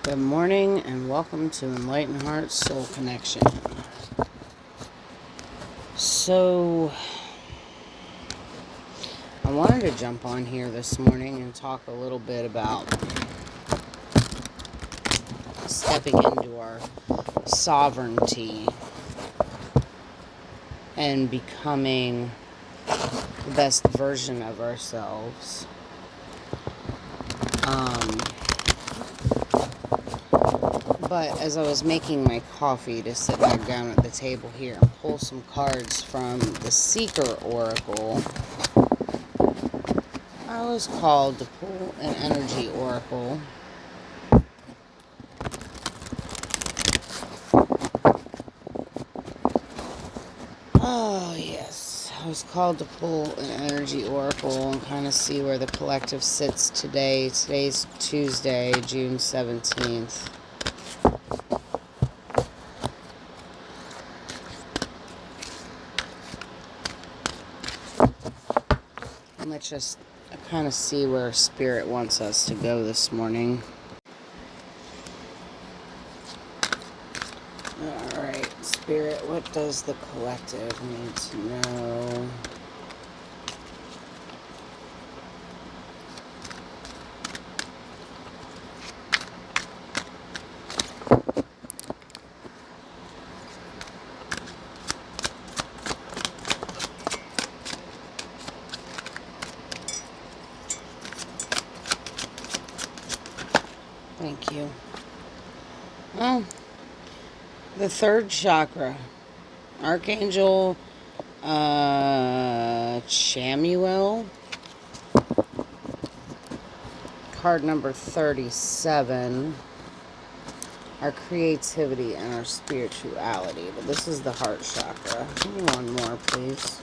Good morning and welcome to Enlightened Heart Soul Connection. So, I wanted to jump on here this morning and talk a little bit about stepping into our sovereignty and becoming the best version of ourselves. But as I was making my coffee to sit back down at the table here and pull some cards from the Seeker Oracle, I was called to pull an energy oracle. Oh, yes. I was called to pull an energy oracle and kind of see where the collective sits today. Today's Tuesday, June 17th. And let's just kind of see where Spirit wants us to go this morning. Alright, Spirit, what does the collective need to know? Thank you. Well, the third chakra, Archangel Chamuel, card number 37, our creativity and our spirituality. But this is the heart chakra. Give me one more, please.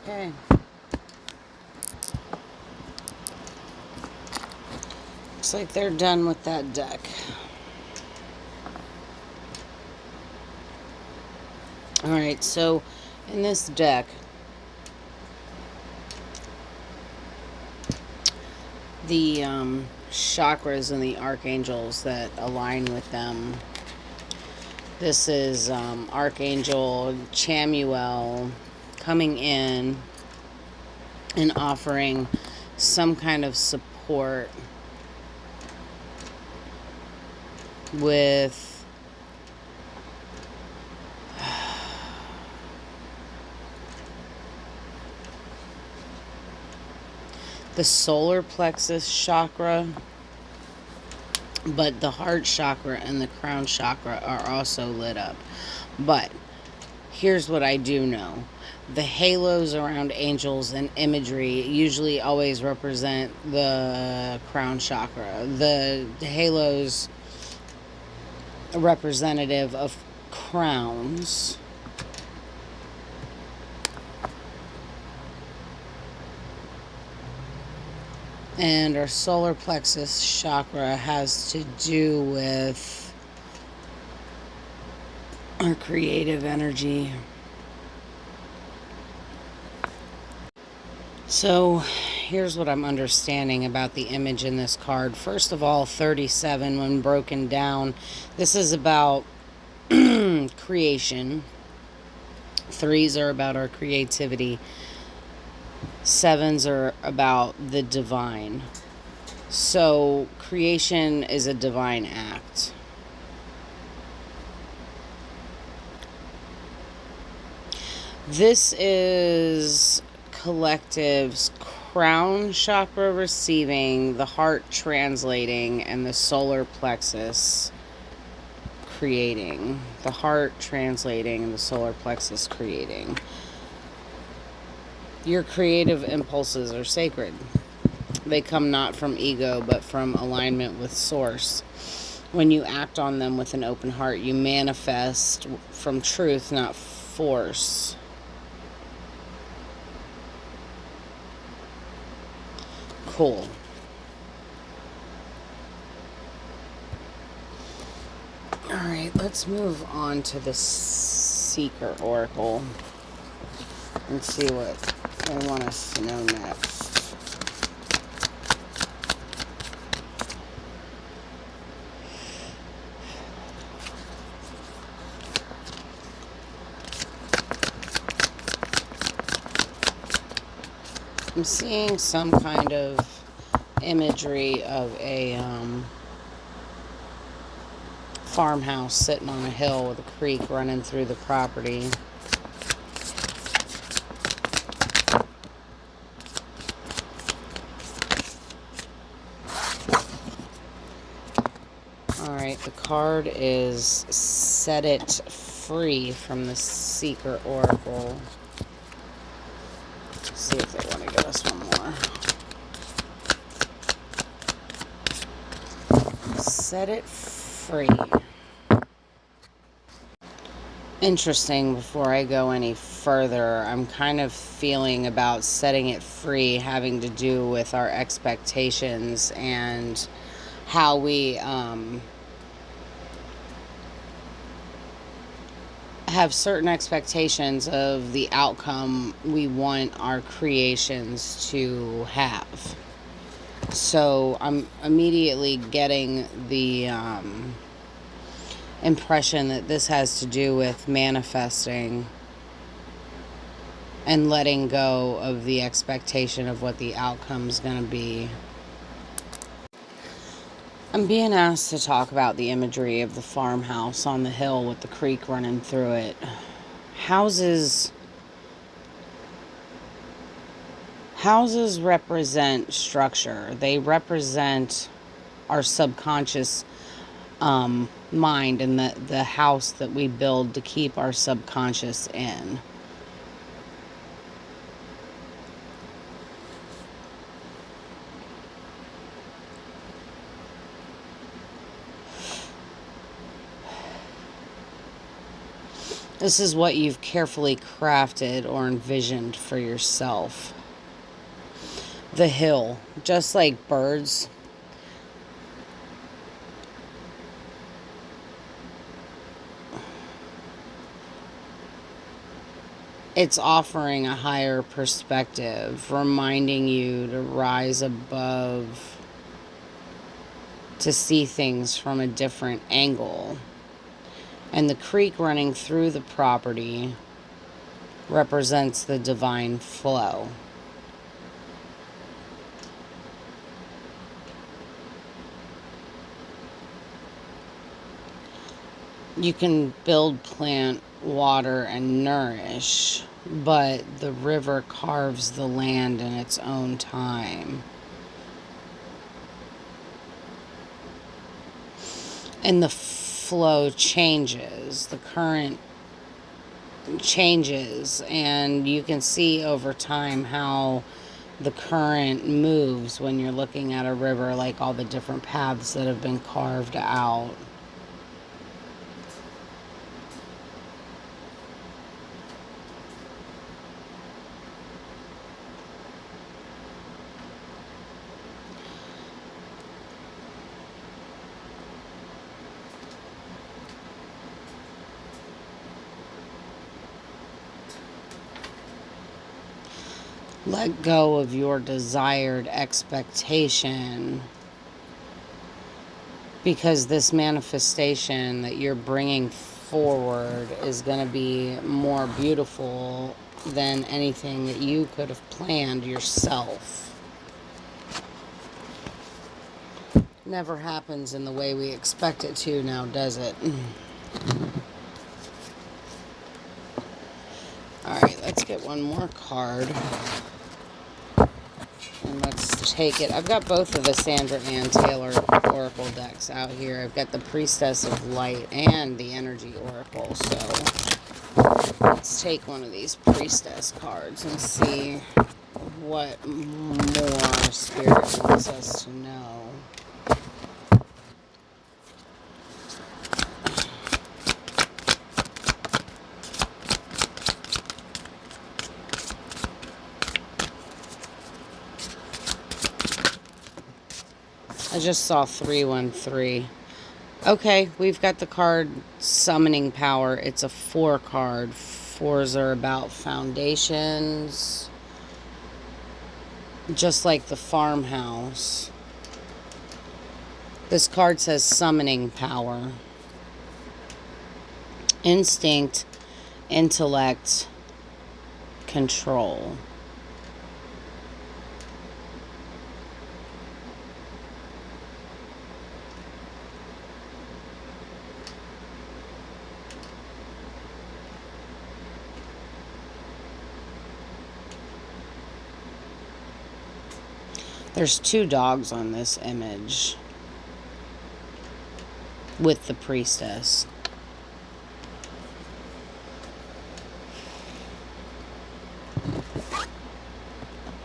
Okay. Looks like they're done with that deck. Alright, so in this deck, the chakras and the archangels that align with them. This is Archangel Chamuel coming in and offering some kind of support with the solar plexus chakra, but the heart chakra and the crown chakra are also lit up. But here's what I do know. The halos around angels and imagery usually always represent the crown chakra. The halos are representative of crowns. And our solar plexus chakra has to do with our creative energy. So here's what I'm understanding about the image in this card. First of all, 37, when broken down, this is about creation. 3s are about our creativity. 7s are about the divine. So creation is a divine act. This is collective's crown chakra receiving, the heart translating, and the solar plexus creating. The heart translating and the solar plexus creating. Your creative impulses are sacred. They come not from ego, but from alignment with source. When you act on them with an open heart, you manifest from truth, not force. Cool. Alright, Alright, let's move on to the Seeker Oracle and see what they want us to know next. I'm seeing some kind of imagery of a farmhouse sitting on a hill with a creek running through the property. Alright, the card is Set It Free from the Seeker Oracle. Let's see if they want to give us one more. Set it free. Interesting, before I go any further, I'm kind of feeling about setting it free having to do with our expectations and how we have certain expectations of the outcome we want our creations to have. So I'm immediately getting the impression that this has to do with manifesting and letting go of the expectation of what the outcome's going to be. I'm being asked to talk about the imagery of the farmhouse on the hill with the creek running through it. Houses represent structure. They represent our subconscious mind and the house that we build to keep our subconscious in. This is what you've carefully crafted or envisioned for yourself. The hill, just like birds, it's offering a higher perspective, reminding you to rise above, to see things from a different angle. And the creek running through the property represents the divine flow. You can build, plant, water, and nourish, but the river carves the land in its own time. And the flow changes, the current changes, and you can see over time how the current moves when you're looking at a river, like all the different paths that have been carved out. Let go of your desired expectation, because this manifestation that you're bringing forward is going to be more beautiful than anything that you could have planned yourself. Never happens in the way we expect it to now, does it? Alright, let's get one more card. And let's take it. I've got both of the Sandra Ann Taylor Oracle decks out here. I've got the Priestess of Light and the Energy Oracle. So let's take one of these Priestess cards and see what more Spirit wants us to know. I just saw 313. Okay, we've got the card Summoning Power. It's a 4 card. 4s are about foundations, just like the farmhouse. This card says Summoning Power. Instinct, intellect, control. There's 2 dogs on this image with the priestess.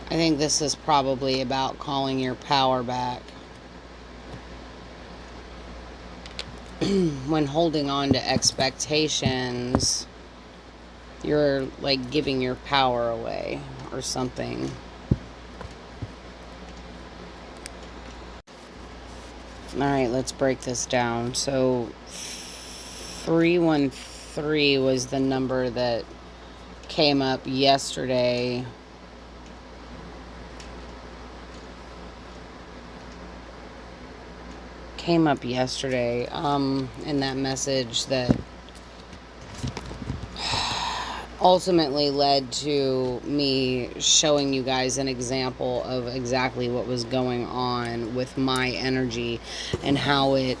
I think this is probably about calling your power back. When holding on to expectations, you're like giving your power away or something. All right, let's break this down. So 313 was the number that came up yesterday. In that message that ultimately led to me showing you guys an example of exactly what was going on with my energy and how it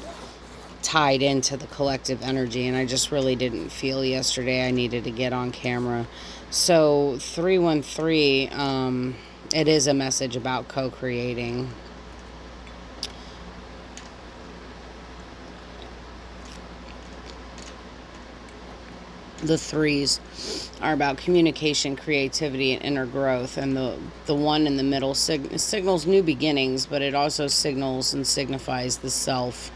tied into the collective energy. And I just really didn't feel yesterday I needed to get on camera. So 313, it is a message about co-creating. The 3s are about communication, creativity, and inner growth. And the one in the middle signals new beginnings, but it also signals and signifies the self.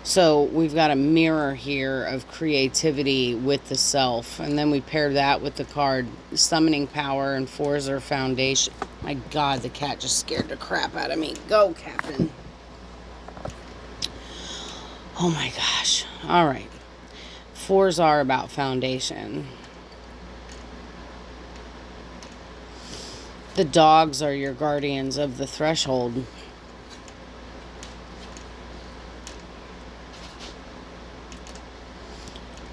So we've got a mirror here of creativity with the self. And then we pair that with the card Summoning Power, and 4s are foundation. My God, the cat just scared the crap out of me. Go, Captain. Oh my gosh. All right. 4s are about foundation. The dogs are your guardians of the threshold.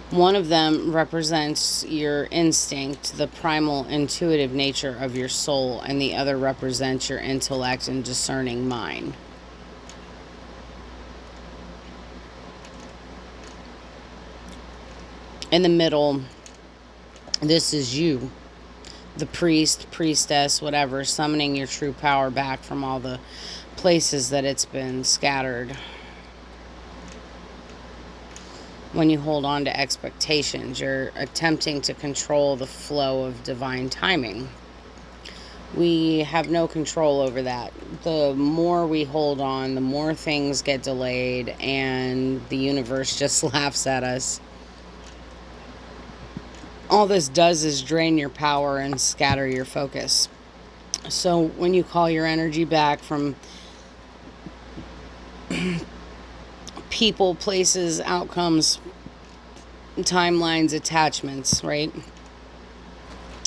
One of them represents your instinct, the primal intuitive nature of your soul, and the other represents your intellect and discerning mind. In the middle, this is you, the priest, priestess, whatever, summoning your true power back from all the places that it's been scattered. When you hold on to expectations, you're attempting to control the flow of divine timing. We have no control over that. The more we hold on, the more things get delayed, and the universe just laughs at us. All this does is drain your power and scatter your focus. So when you call your energy back from people, places, outcomes, timelines, attachments, right?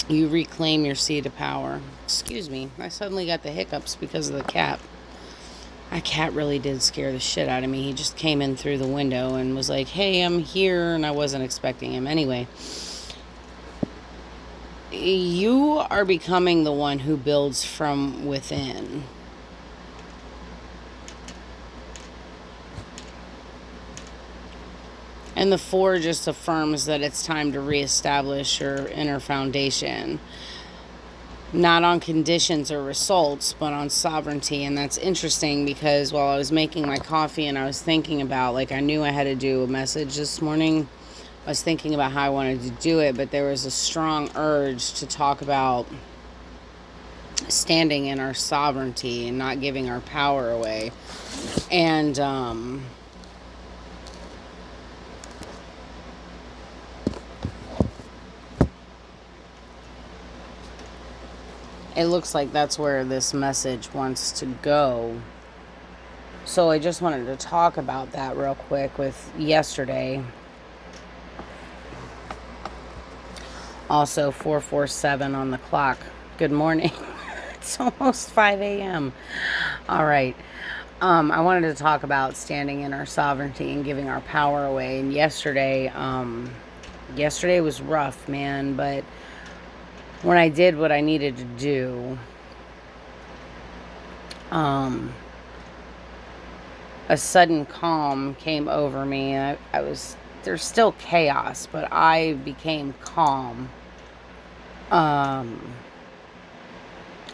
You reclaim your seat of power. Excuse me, I suddenly got the hiccups because of the cat. That cat really did scare the shit out of me. He just came in through the window and was like, hey, I'm here, and I wasn't expecting him. Anyway, you are becoming the one who builds from within. And the 4 just affirms that it's time to reestablish your inner foundation. Not on conditions or results, but on sovereignty. And that's interesting because while I was making my coffee and I was thinking about, like, I knew I had to do a message this morning. I was thinking about how I wanted to do it, but there was a strong urge to talk about standing in our sovereignty and not giving our power away. And, it looks like that's where this message wants to go. So I just wanted to talk about that real quick with yesterday. Also, 4:47 on the clock. Good morning. It's almost 5 a.m. All right. I wanted to talk about standing in our sovereignty and giving our power away. And yesterday was rough, man. But when I did what I needed to do, a sudden calm came over me. There's still chaos, but I became calm. I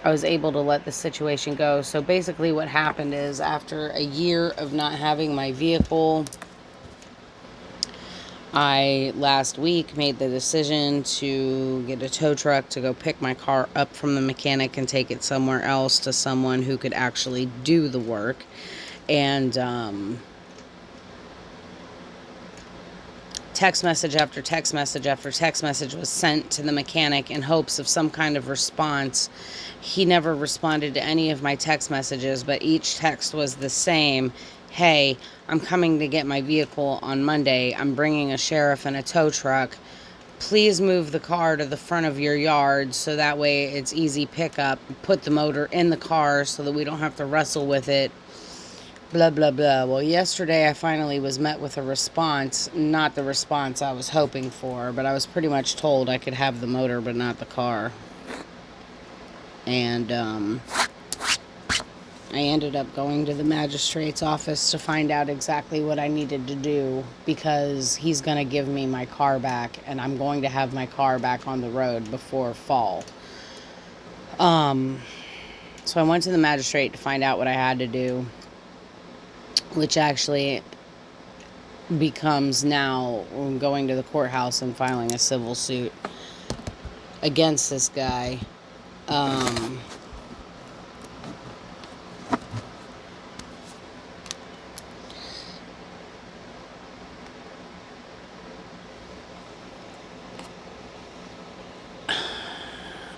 was able to let the situation go. So basically what happened is, after a year of not having my vehicle, I last week made the decision to get a tow truck to go pick my car up from the mechanic and take it somewhere else to someone who could actually do the work. And text message after text message after text message was sent to the mechanic in hopes of some kind of response. He never responded to any of my text messages, but each text was the same. Hey, I'm coming to get my vehicle on Monday. I'm bringing a sheriff and a tow truck. Please move the car to the front of your yard so that way it's easy pickup. Put the motor in the car so that we don't have to wrestle with it. Blah, blah, blah. Well, yesterday I finally was met with a response. Not the response I was hoping for, but I was pretty much told I could have the motor but not the car. And I ended up going to the magistrate's office to find out exactly what I needed to do, because he's going to give me my car back, and I'm going to have my car back on the road before fall. So I went to the magistrate to find out what I had to do, which actually becomes now going to the courthouse and filing a civil suit against this guy.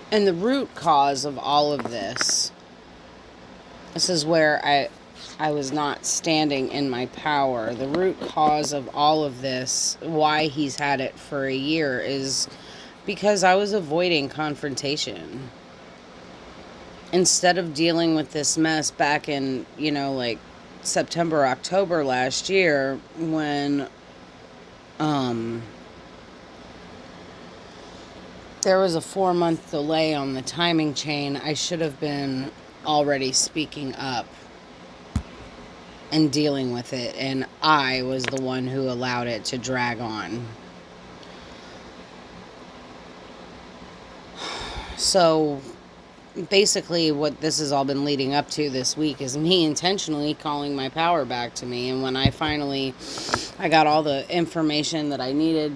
And the root cause of all of this is where I was not standing in my power. The root cause of all of this, why he's had it for a year, is because I was avoiding confrontation. Instead of dealing with this mess back in, like September, October last year, when there was a 4-month delay on the timing chain, I should have been already speaking up and dealing with it, and I was the one who allowed it to drag on. So basically what this has all been leading up to this week is me intentionally calling my power back to me. And when I got all the information that I needed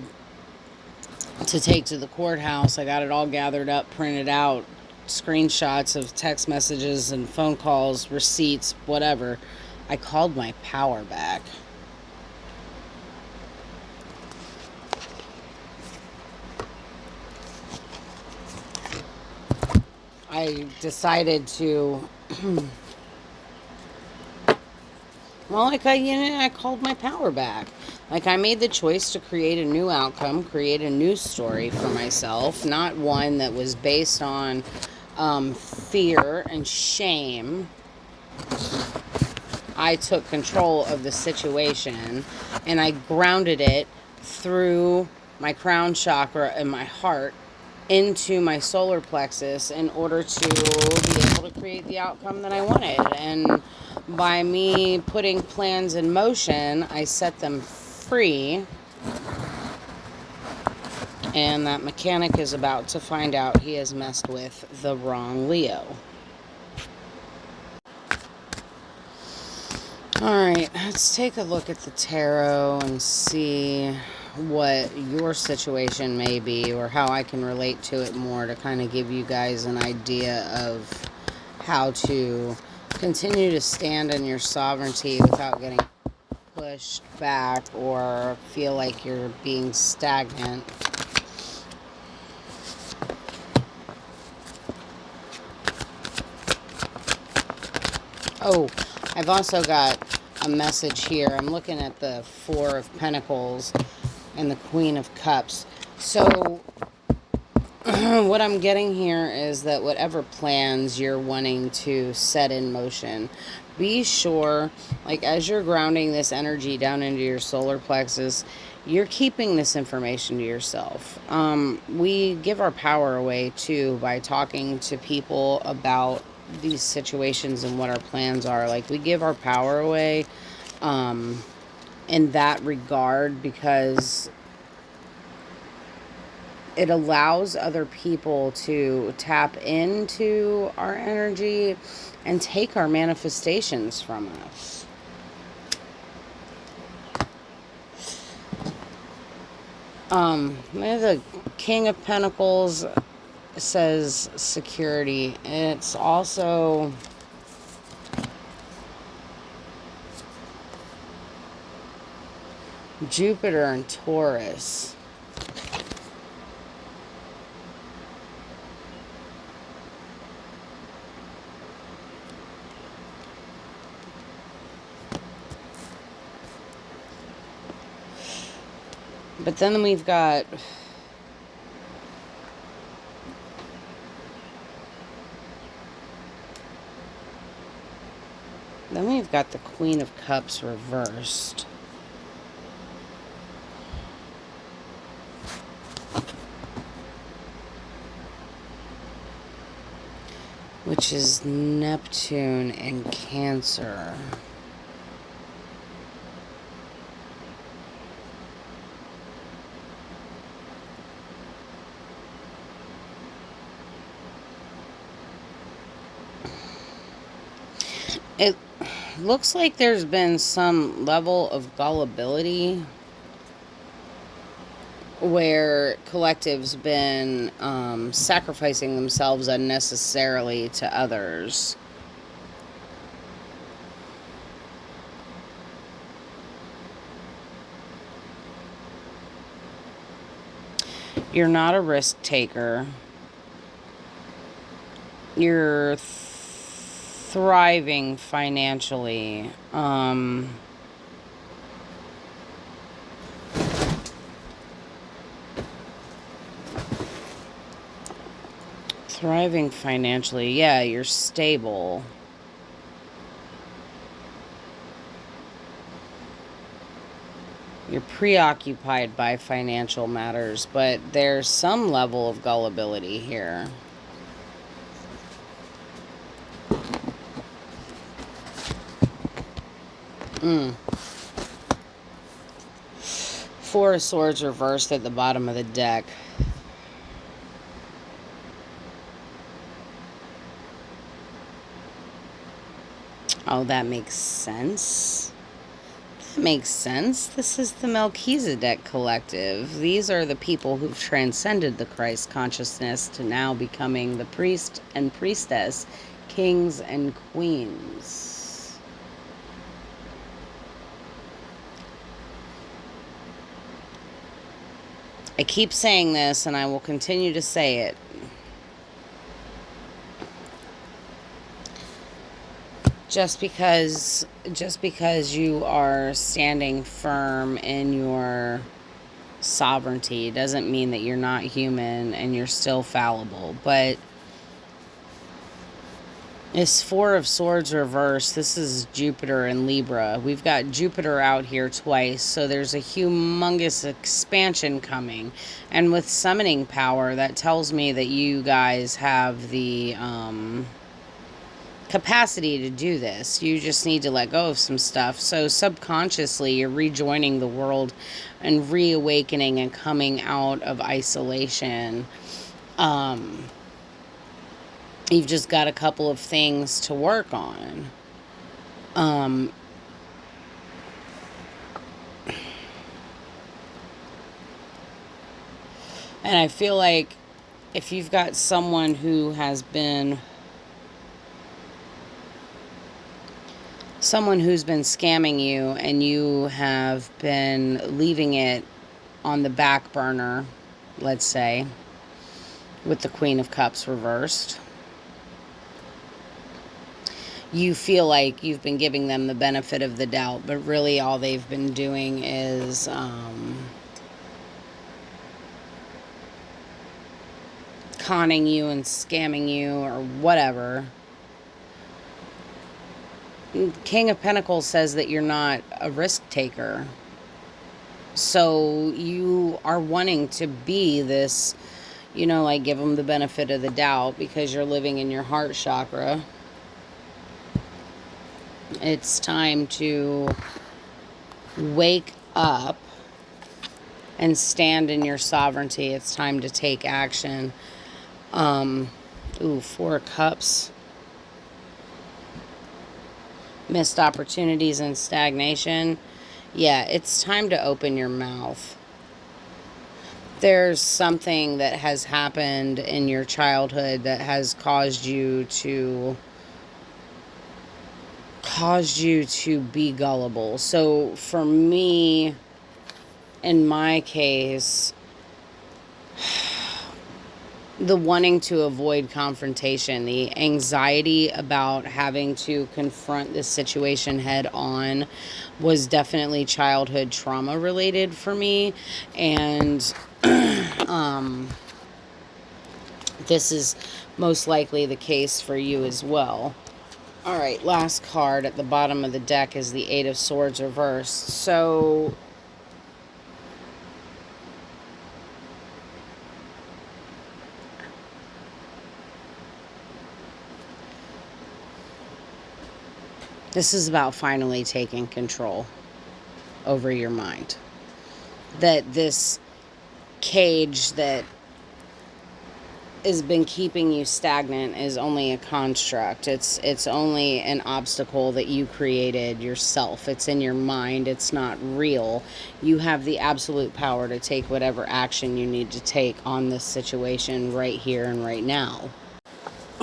to take to the courthouse, I got it all gathered up, printed out, screenshots of text messages and phone calls, receipts, whatever. I called my power back. I decided to, I called my power back. Like, I made the choice to create a new outcome, create a new story for myself, not one that was based on fear and shame. I took control of the situation, and I grounded it through my crown chakra and my heart into my solar plexus in order to be able to create the outcome that I wanted. And by me putting plans in motion, I set them free. And that mechanic is about to find out he has messed with the wrong Leo. Alright, let's take a look at the tarot and see what your situation may be, or how I can relate to it more, to kind of give you guys an idea of how to continue to stand in your sovereignty without getting pushed back or feel like you're being stagnant. Oh, I've also got a message here. I'm looking at the Four of Pentacles and the Queen of Cups. So what I'm getting here is that whatever plans you're wanting to set in motion, be sure, like as you're grounding this energy down into your solar plexus, you're keeping this information to yourself. We give our power away too by talking to people about these situations and what our plans are. Like, we give our power away in that regard, because it allows other people to tap into our energy and take our manifestations from us. The King of Pentacles says security. It's also Jupiter and Taurus. But then we've got the Queen of Cups reversed. Which is Neptune and Cancer. It looks like there's been some level of gullibility where collectives been sacrificing themselves unnecessarily to others. You're not a risk taker. You're thriving financially. Thriving financially. Yeah, you're stable. You're preoccupied by financial matters, but there's some level of gullibility here. Four of Swords reversed at the bottom of the deck. Oh, that makes sense. That makes sense. This is the Melchizedek Collective. These are the people who've transcended the Christ consciousness to now becoming the priest and priestess, kings and queens. I keep saying this, and I will continue to say it. Just because you are standing firm in your sovereignty doesn't mean that you're not human and you're still fallible. But this Four of Swords reversed, this is Jupiter in Libra. We've got Jupiter out here twice, so there's a humongous expansion coming. And with summoning power, that tells me that you guys have the capacity to do this. You just need to let go of some stuff. So subconsciously, you're rejoining the world and reawakening and coming out of isolation. You've just got a couple of things to work on. And I feel like if you've got someone who has been who's been scamming you and you have been leaving it on the back burner, let's say, with the Queen of Cups reversed, you feel like you've been giving them the benefit of the doubt, but really all they've been doing is conning you and scamming you or whatever. King of Pentacles says that you're not a risk taker. So you are wanting to be this, you know, like give them the benefit of the doubt because you're living in your heart chakra. It's time to wake up and stand in your sovereignty. It's time to take action. Four of Cups. Missed opportunities and stagnation. Yeah, it's time to open your mouth. There's something that has happened in your childhood that has caused you to be gullible. So for me, in my case, the wanting to avoid confrontation, the anxiety about having to confront this situation head on was definitely childhood trauma related for me. And this is most likely the case for you as well. All right, last card at the bottom of the deck is the Eight of Swords reversed. So this is about finally taking control over your mind. That this cage that has been keeping you stagnant is only a construct. It's only an obstacle that you created yourself. It's in your mind. It's not real. You have the absolute power to take whatever action you need to take on this situation right here and right now.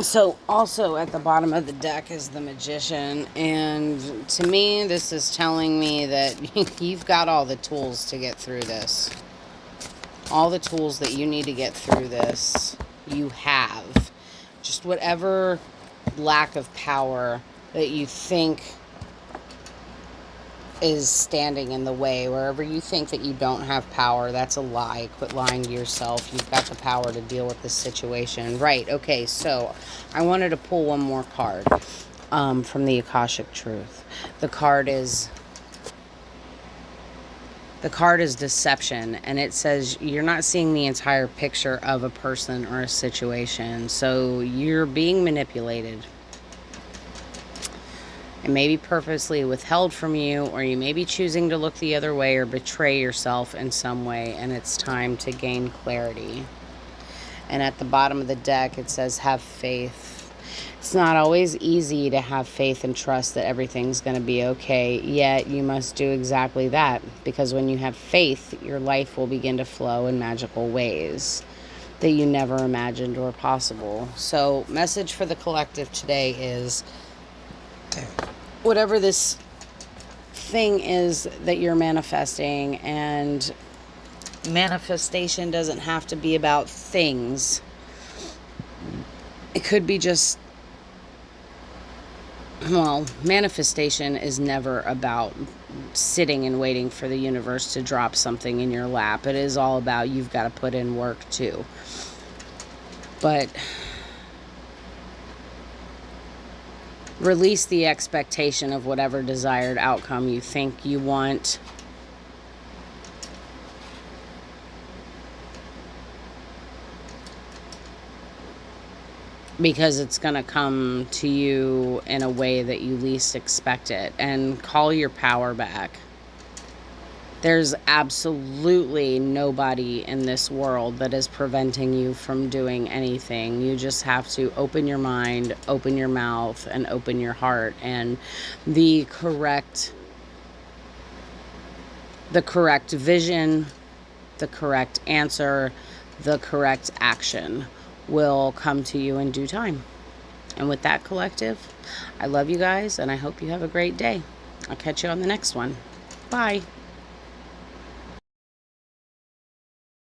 So also at the bottom of the deck is the Magician, and to me this is telling me that you've got all the tools to get through this. All the tools that you need to get through this, you have. Just whatever lack of power that you think is standing in the way, wherever you think that you don't have power, that's a lie. Quit lying to yourself. You've got the power to deal with this situation. Right, okay, so I wanted to pull one more card from the Akashic Truth. The card is deception, and it says you're not seeing the entire picture of a person or a situation, so you're being manipulated. It may be purposely withheld from you, or you may be choosing to look the other way or betray yourself in some way, and it's time to gain clarity. And at the bottom of the deck, it says, have faith. It's not always easy to have faith and trust that everything's going to be okay, yet you must do exactly that, because when you have faith, your life will begin to flow in magical ways that you never imagined were possible. So, message for the collective today is, whatever this thing is that you're manifesting, and manifestation doesn't have to be about things. It could be just, well, manifestation is never about sitting and waiting for the universe to drop something in your lap. It is all about you've got to put in work too. But release the expectation of whatever desired outcome you think you want. Because it's going to come to you in a way that you least expect it. And call your power back. There's absolutely nobody in this world that is preventing you from doing anything. You just have to open your mind, open your mouth, and open your heart. And the correct vision, the correct answer, the correct action will come to you in due time. And with that, collective, I love you guys, and I hope you have a great day. I'll catch you on the next one. Bye.